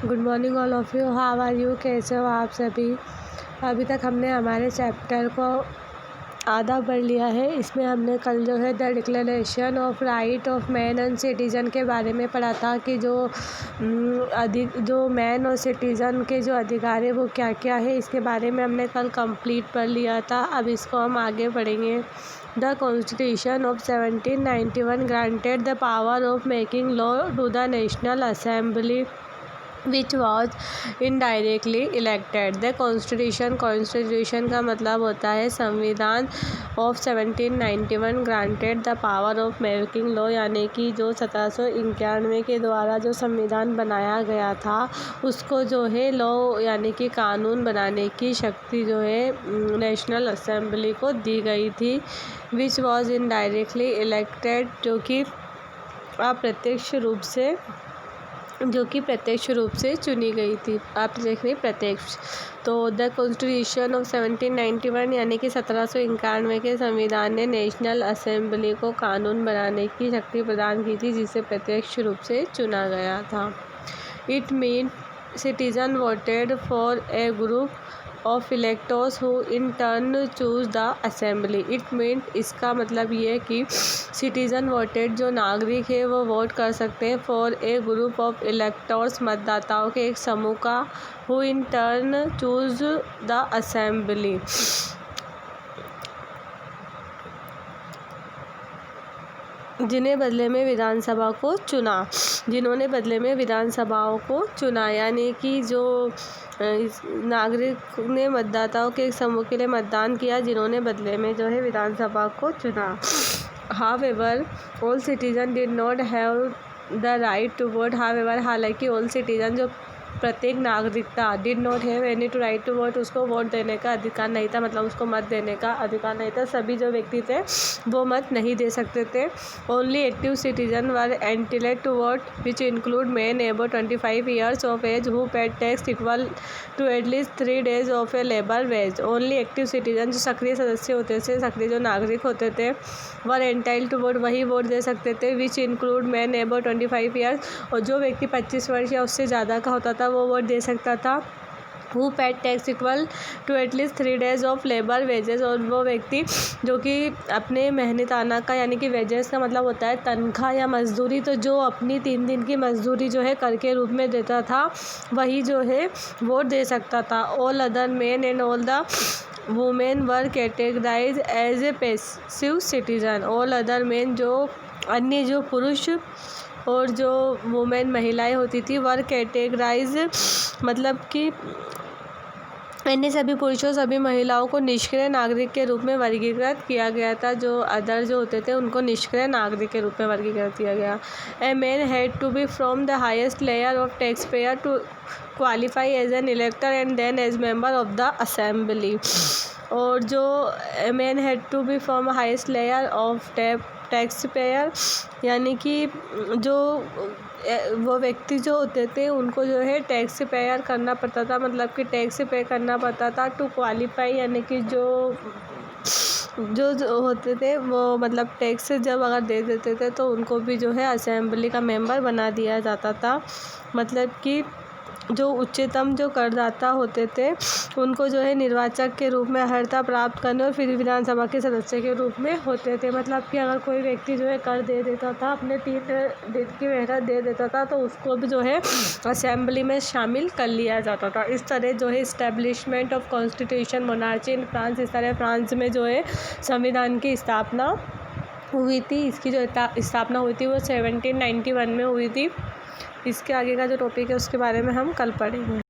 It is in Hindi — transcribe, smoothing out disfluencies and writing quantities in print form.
Good morning all of you. How are you? कैसे हो आप सभी? अभी तक हमने हमारे चैप्टर को आधा पढ़ लिया है। इसमें हमने कल जो है the declaration of right of man and citizen के बारे में पढ़ा था कि जो मैन और सिटीज़न के जो अधिकार है वो क्या क्या है। इसके बारे में हमने कल कंप्लीट पढ़ लिया था। अब इसको हम आगे पढ़ेंगे। The constitution of 1791 granted the power of making law to the national assembly which was indirectly elected। The constitution का मतलब होता है संविधान of 1791 granted the power of making law, यानी कि जो 1791 के द्वारा जो संविधान बनाया गया था उसको जो है लॉ यानी कि कानून बनाने की शक्ति जो है नेशनल असेंबली को दी गई थी। विच वॉज इनडायरेक्टली इलेक्टेड, जो कि प्रत्यक्ष रूप से चुनी गई थी। आप देख रहे प्रत्यक्ष। तो द कॉन्स्टिट्यूशन ऑफ 1791 यानी कि 1791 के संविधान ने नेशनल असेंबली को कानून बनाने की शक्ति प्रदान की थी, जिसे प्रत्यक्ष रूप से चुना गया था। It mean citizen voted for a group of electors who in turn choose the assembly. It mean इसका मतलब ये है कि सिटीजन वोटेड, जो नागरिक है वो वोट कर सकते हैं for a group of electors, मतदाताओं के एक समूह का, who in turn choose the assembly, जिन्होंने बदले में विधानसभाओं को चुना, यानी कि जो नागरिक ने मतदाताओं के एक समूह के लिए मतदान किया, जिन्होंने बदले में जो है विधानसभा को चुना। However all citizen did not have the right to vote. However हालांकि ऑल सिटीजन, जो प्रत्येक नागरिक था, did not have any to right to vote, उसको वोट देने का अधिकार नहीं था, मतलब उसको मत देने का अधिकार नहीं था। सभी जो व्यक्ति थे वो मत नहीं दे सकते थे। Only active citizen were entitled to vote, which include man above 25 years of age who paid tax equal to at least 3 days of a labour wage. Only active citizen, जो सक्रिय सदस्य होते थे, सक्रिय जो नागरिक होते थे, वर एंटाइल्ड टू वोट, वही वोट दे सकते थे। विच इंक्लूड मैन अबव 25 ईयर्स, और जो व्यक्ति 25 वर्ष या उससे ज़्यादा का होता था वो वोट दे सकता था। Who paid tax equal to at least 3 days of labour wages, और वो व्यक्ति जो कि अपने मेहनताना का, यानी कि वेजेस का मतलब होता है तनख्वाह या मजदूरी, तो जो अपनी 3 दिन की मजदूरी जो है कर के रूप में देता था, वही जो है वोट दे सकता था। All other men and all the women were categorise as a passive citizen. All other men, जो अन्य जो पुरुष और जो वुमेन महिलाएं होती थी, वर कैटेगराइज मतलब कि अन्य सभी पुरुषों सभी महिलाओं को निष्क्रिय नागरिक के रूप में वर्गीकृत किया गया था। जो अदर जो होते थे उनको निष्क्रिय नागरिक के रूप में वर्गीकृत किया गया। A man had to be from the highest layer of tax payer to qualify as an elector and then as member of the assembly. और जो man had to be from highest layer of tax payer, यानी कि जो वो व्यक्ति जो होते थे उनको जो है टैक्स पेयर करना पड़ता था, मतलब कि टैक्स पे करना पड़ता था। टू क्वालिफाई, यानी कि जो होते थे वो मतलब टैक्स जब अगर दे देते थे तो उनको भी जो है असेंबली का मेंबर बना दिया जाता था। मतलब कि जो उच्चतम जो करदाता होते थे उनको जो है निर्वाचक के रूप में अर्हता प्राप्त करने और फिर विधानसभा के सदस्य के रूप में होते थे। मतलब कि अगर कोई व्यक्ति जो है कर दे देता था, अपने 3 दिन की मेहनत दे देता था, तो उसको भी जो है असेंबली में शामिल कर लिया जाता था। इस तरह जो है establishment of constitution monarchy in France, इस तरह फ्रांस में जो है संविधान की स्थापना हुई थी। इसकी जो स्थापना हुई थी वो 1791 में हुई थी। इसके आगे का जो टॉपिक है उसके बारे में हम कल पढ़ेंगे।